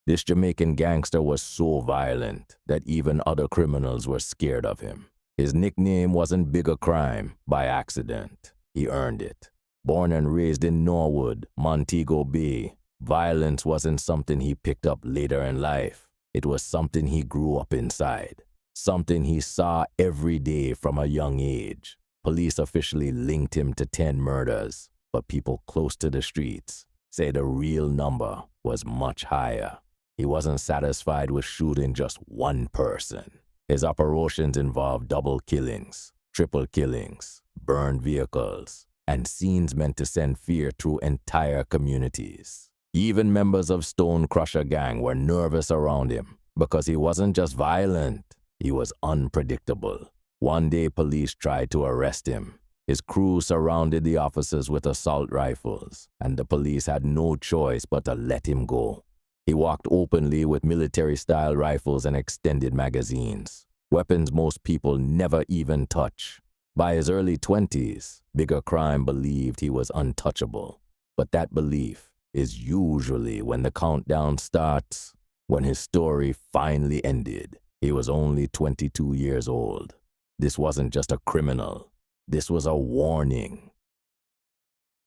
This Jamaican gangster was so violent that even other criminals were scared of him. His nickname wasn't Bigga Crime by accident. He earned it. Born and raised in Norwood, Montego Bay, violence wasn't something he picked up later in life. It was something he grew up inside, something he saw every day from a young age. Police officially linked him to 10 murders, but people close to the streets say the real number was much higher. He wasn't satisfied with shooting just one person. His operations involved double killings, triple killings, burned vehicles, and scenes meant to send fear through entire communities. Even members of Stone Crusher Gang were nervous around him because he wasn't just violent, he was unpredictable. One day police tried to arrest him. His crew surrounded the officers with assault rifles, and the police had no choice but to let him go. He walked openly with military-style rifles and extended magazines, weapons most people never even touch. By his early 20s, Bigga Crime believed he was untouchable. But that belief is usually when the countdown starts. When his story finally ended, he was only 22 years old. This wasn't just a criminal. This was a warning.